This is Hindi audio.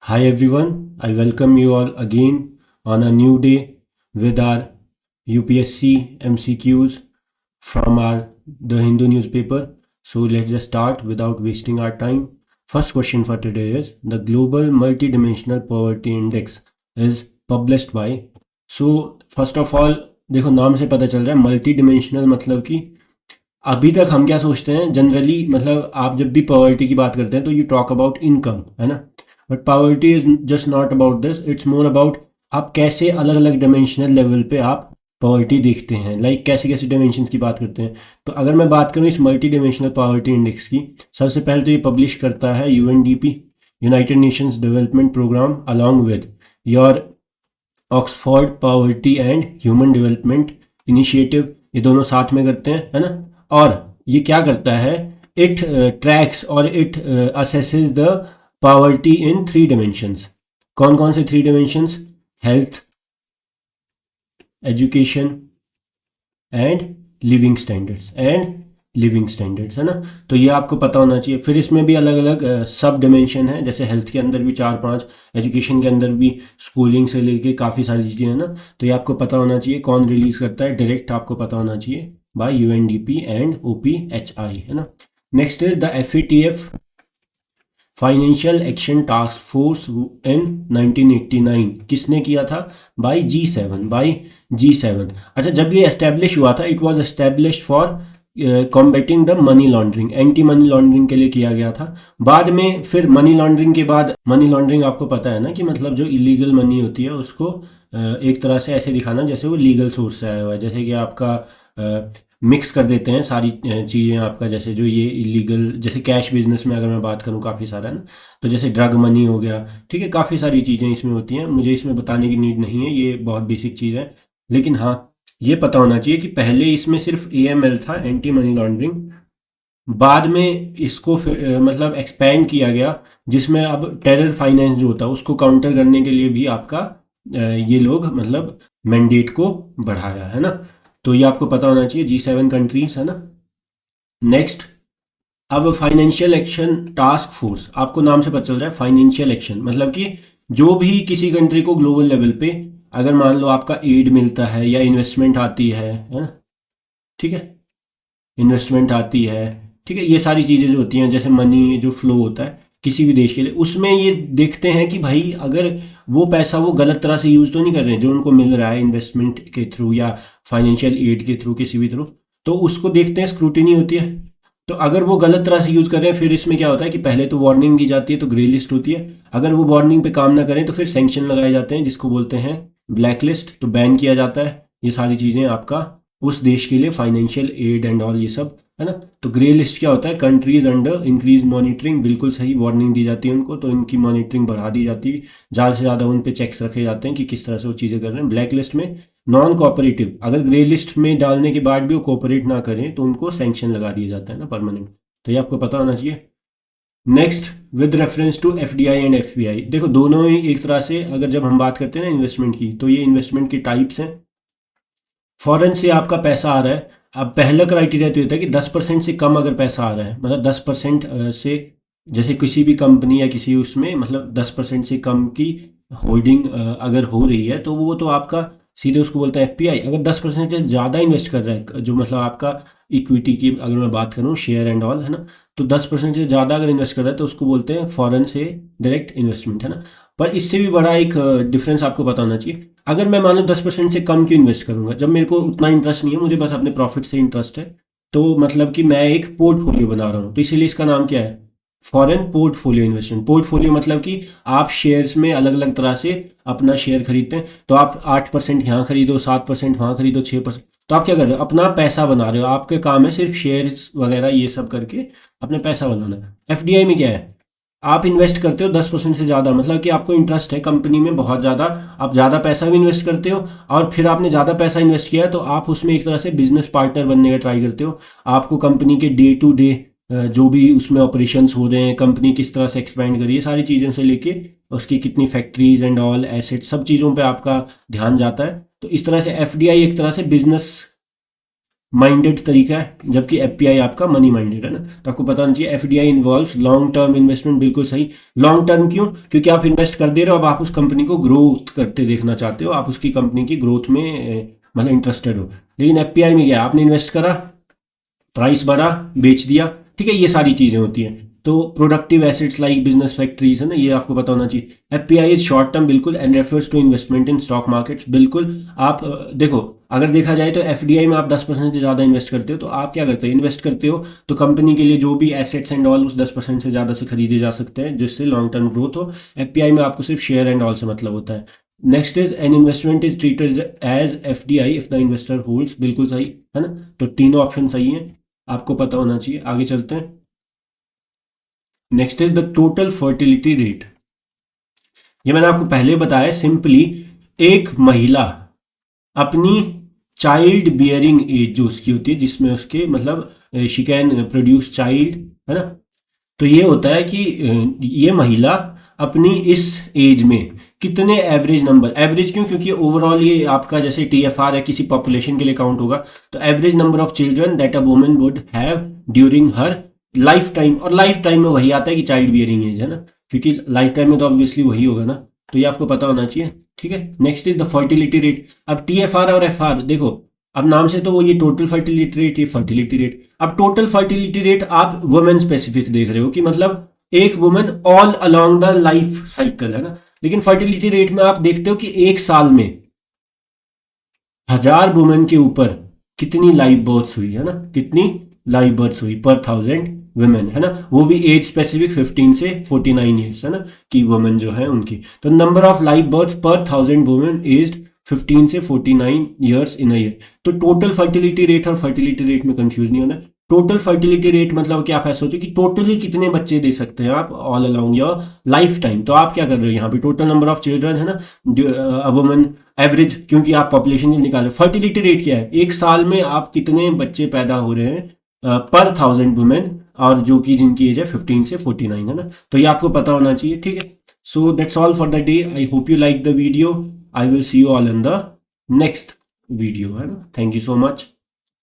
Hi everyone, I welcome you all again on a new day with our UPSC MCQs from our The Hindu newspaper. So let's just start without wasting our time. First question for today is the Global Multidimensional Poverty Index is published by. So first of all देखो नाम से पता चल रहा है मल्टी डिमेंशनल मतलब कि अभी तक हम क्या सोचते हैं जनरली मतलब आप जब भी पॉवर्टी की बात करते हैं तो यू टॉक अबाउट इनकम है ना। But poverty is just not about this, it's more about आप कैसे अलग अलग डायमेंशनल लेवल पे आप पॉवर्टी देखते हैं, लाइक कैसे कैसे डायमेंशंस की बात करते हैं। तो अगर मैं बात करूँ इस मल्टी डायमेंशनल पॉवर्टी इंडेक्स की, सबसे पहले तो ये पब्लिश करता है UNDP, United Nations Development Programme, along with your Oxford poverty and human development initiative, ये दोनों साथ में करते हैं है ना। और ये क्या करता है, इट ट्रैक्स और it assesses the poverty in 3 dimensions. कौन कौन से 3 dimensions? Health, education and living standards है ना। तो ये आपको पता होना चाहिए। फिर इसमें भी अलग अलग सब डिमेंशन है, जैसे हेल्थ के अंदर भी 4-5, एजुकेशन के अंदर भी स्कूलिंग से लेके काफ़ी सारी चीज़ें हैं ना। तो ये आपको पता होना चाहिए कौन रिलीज़ करता है, डायरेक्ट आपको पता होना चाहिए बाय यूएनडीपी एंड ओपीएचआई है ना। Next is the FATF financial action task force in 1989। किसने किया था? Bye G seven. अच्छा, जब ये एस्टेब्लिश हुआ था, it was established for combating the money laundering, anti money laundering के लिए किया गया था। बाद में फिर मनी लॉन्ड्रिंग के बाद, मनी लॉन्ड्रिंग आपको पता है ना कि मतलब जो इलीगल मनी होती है उसको एक तरह से ऐसे दिखाना जैसे वो लीगल सोर्स से आया हुआ है। जैसे कि आपका मिक्स कर देते हैं सारी चीज़ें आपका, जैसे जो ये इलीगल, जैसे कैश बिजनेस में अगर मैं बात करूँ काफ़ी सारा है ना, तो जैसे ड्रग मनी हो गया, ठीक है, काफ़ी सारी चीज़ें इसमें होती हैं। मुझे इसमें बताने की नीड नहीं है, ये बहुत बेसिक चीज़ है। लेकिन हाँ, ये पता होना चाहिए कि पहले इसमें सिर्फ एएमएल था, एंटी मनी लॉन्ड्रिंग। बाद में इसको फिर मतलब एक्सपेंड किया गया, जिसमें अब टेरर फाइनेंस जो होता है उसको काउंटर करने के लिए भी आपका ये लोग मतलब मैंडेट को बढ़ाया है ना। तो ये आपको पता होना चाहिए, जी7 कंट्रीज है ना। नेक्स्ट, अब फाइनेंशियल एक्शन टास्क फोर्स, आपको नाम से पता चल रहा है फाइनेंशियल एक्शन मतलब कि जो भी किसी कंट्री को ग्लोबल लेवल पे अगर मान लो आपका एड मिलता है या इन्वेस्टमेंट आती है ना, ठीक है, इन्वेस्टमेंट आती है, ठीक है, ये सारी चीज़ें जो होती हैं, जैसे मनी जो फ्लो होता है किसी भी देश के लिए, उसमें ये देखते हैं कि भाई अगर वो पैसा वो गलत तरह से यूज़ तो नहीं कर रहे हैं जो उनको मिल रहा है इन्वेस्टमेंट के थ्रू या फाइनेंशियल एड के थ्रू, किसी भी थ्रू, तो उसको देखते हैं, स्क्रूटिनी होती है। तो अगर वो गलत तरह से यूज़ कर रहे हैं, फिर इसमें क्या होता है कि पहले तो वार्निंग दी जाती है, तो ग्रे लिस्ट होती है। अगर वो वार्निंग पे काम ना करें तो फिर सैंक्शन लगाए जाते हैं, जिसको बोलते हैं ब्लैक लिस्ट, तो बैन किया जाता है। ये सारी चीज़ें आपका उस देश के लिए फाइनेंशियल एड एंड ऑल ये सब है ना। तो ग्रे लिस्ट क्या होता है? कंट्रीज अंडर इंक्रीज मॉनिटरिंग, बिल्कुल सही, वार्निंग दी जाती है उनको, तो इनकी मॉनिटरिंग बढ़ा दी जाती है, ज़्यादा से ज़्यादा उन पे चेक्स रखे जाते हैं कि किस तरह से वो चीज़ें कर रहे हैं। ब्लैक लिस्ट में नॉन कोऑपरेटिव, अगर ग्रे लिस्ट में डालने के बाद भी वो कोऑपरेट ना करें तो उनको सैंक्शन लगा दिया जाता है ना, परमानेंट। तो ये आपको पता होना चाहिए। Next, with reference to FDI and FPI, देखो दोनों ही एक तरह से, अगर जब हम बात करते हैं ना इन्वेस्टमेंट की, तो ये इन्वेस्टमेंट की टाइप्स हैं। फॉरेन से आपका पैसा आ रहा है, अब पहला क्राइटेरिया तो होता है कि 10% से कम अगर पैसा आ रहा है, मतलब 10% से, जैसे किसी भी कंपनी या किसी उसमें मतलब 10% से कम की होल्डिंग अगर हो रही है, तो वो तो आपका सीधे उसको बोलते हैं एफपीआई। अगर 10% से ज़्यादा इन्वेस्ट कर रहा है, जो मतलब आपका इक्विटी की अगर मैं बात करूँ, शेयर एंड ऑल है ना, तो 10% से ज़्यादा अगर इन्वेस्ट कर रहा है तो उसको बोलते हैं फॉरेन से डायरेक्ट इन्वेस्टमेंट है ना। पर इससे भी बड़ा एक डिफरेंस आपको पता होना चाहिए। अगर मैं मान लो 10% से कम क्यों इन्वेस्ट करूंगा, जब मेरे को उतना इंटरेस्ट नहीं है, मुझे बस अपने प्रॉफिट से इंटरेस्ट है, तो मतलब कि मैं एक पोर्टफोलियो बना रहा हूँ, तो इसीलिए इसका नाम क्या है? Foreign portfolio investment. पोर्टफोलियो मतलब कि आप शेयर्स में अलग अलग तरह से अपना शेयर खरीदते हैं, तो आप 8% यहाँ खरीदो, 7% वहाँ खरीदो, 6%, तो आप क्या कर रहे हो? अपना पैसा बना रहे हो। आपके काम है सिर्फ शेयर्स वगैरह ये सब करके अपने पैसा बनाना। एफडीआई में क्या है? आप इन्वेस्ट करते हो 10% से ज़्यादा, मतलब कि आपको इंटरेस्ट है कंपनी में बहुत ज़्यादा, आप ज़्यादा पैसा भी इन्वेस्ट करते हो, और फिर आपने ज़्यादा पैसा इन्वेस्ट किया है तो आप उसमें एक तरह से बिजनेस पार्टनर बनने का ट्राई करते हो। आपको कंपनी के डे टू डे जो भी उसमें ऑपरेशंस हो रहे हैं, कंपनी किस तरह से एक्सपेंड करी है, सारी चीज़ों से लेके उसकी कितनी फैक्ट्रीज एंड ऑल एसेट, सब चीज़ों पे आपका ध्यान जाता है। तो इस तरह से एफडीआई एक तरह से बिजनेस माइंडेड तरीका है, जबकि एफपीआई आपका मनी माइंडेड है ना। तो आपको पता होना चाहिए FDI involves long term investment, बिल्कुल सही। लॉन्ग टर्म क्यों? क्योंकि आप इन्वेस्ट कर दे रहे हो, अब आप उस कंपनी को ग्रोथ करते देखना चाहते हो, आप उसकी कंपनी की ग्रोथ में मतलब इंटरेस्टेड हो। लेकिन एफपीआई में क्या है, आपने इन्वेस्ट करा, प्राइस बढ़ा, बेच दिया, ठीक है, ये सारी चीज़ें होती हैं। तो productive assets like business factories है ना, ये आपको पता होना चाहिए। एफपीआई इज शॉर्ट टर्म, बिल्कुल, and refers to investment in stock markets, बिल्कुल। आप देखो, अगर देखा जाए तो एफडीआई में आप 10% से ज़्यादा इन्वेस्ट करते हो, तो आप क्या करते हो, इन्वेस्ट करते हो तो कंपनी के लिए जो भी एसेट्स एंड ऑल उस 10% से ज़्यादा से खरीदे जा सकते हैं, जिससे लॉन्ग टर्म ग्रोथ हो। एफपीआई में आपको सिर्फ शेयर एंड ऑल से मतलब होता है। Next is an investment is treated as FDI if the investor holds, बिल्कुल सही है ना। तो तीनों ऑप्शन सही हैं, आपको पता होना चाहिए। आगे चलते हैं। Next is the total fertility rate. ये मैंने आपको पहले बताया, सिंपली एक महिला अपनी चाइल्ड बियरिंग एज जो उसकी होती है, जिसमें उसके मतलब शी कैन प्रोड्यूस चाइल्ड, है ना। तो ये होता है कि ये महिला अपनी इस एज में कितने एवरेज नंबर, एवरेज क्यों, क्योंकि ओवरऑल ये आपका जैसे टीएफआर है, किसी पॉपुलेशन के लिए काउंट होगा, तो average number of children that a woman would have during her life time. और लाइफ टाइम में वही आता है कि चाइल्ड बियरिंग एज, है ना, क्योंकि लाइफ टाइम में तो ऑब्वियसली वही होगा ना। तो ये आपको पता होना चाहिए, ठीक है। Next is the fertility rate. अब टीएफआर और एफआर देखो, अब नाम से तो वो ये टोटल फर्टिलिटी रेट, ये फर्टिलिटी रेट। अब टोटल फर्टिलिटी रेट आप वुमेन स्पेसिफिक देख रहे हो कि मतलब एक women all along the life cycle, है ना। लेकिन फर्टिलिटी रेट में आप देखते हो कि एक साल में 1000 वुमेन के ऊपर कितनी लाइव बर्थ्स हुई, है ना, कितनी लाइव बर्थ्स हुई पर 1000 वुमेन, है ना। वो भी एज स्पेसिफिक 15 से 49 ईयर्स, है ना, कि वुमेन जो है उनकी। तो नंबर ऑफ लाइव बर्थ्स पर 1000 वुमेन एज्ड 15 से 49 ईयर्स इन अ ईयर। तो टोटल फर्टिलिटी रेट और फर्टिलिटी रेट में कंफ्यूज नहीं होना। टोटल फर्टिलिटी रेट मतलब कि आप ऐसा सोचो कि टोटली कितने बच्चे दे सकते हैं आप all along your life time. तो आप क्या कर रहे हो यहाँ पे, टोटल नंबर ऑफ चिल्ड्रन, है ना, वुमेन एवरेज, क्योंकि आप पॉपुलेशन निकाल रहे हो। फर्टिलिटी रेट क्या है, एक साल में आप कितने बच्चे पैदा हो रहे हैं पर 1000 वुमेन, और जो कि जिनकी एज है 15 से 49, है ना। तो ये आपको पता होना चाहिए, ठीक है। So that's all for the day. I hope you like the video. I will see you all in the next video, है ना। Thank you so much.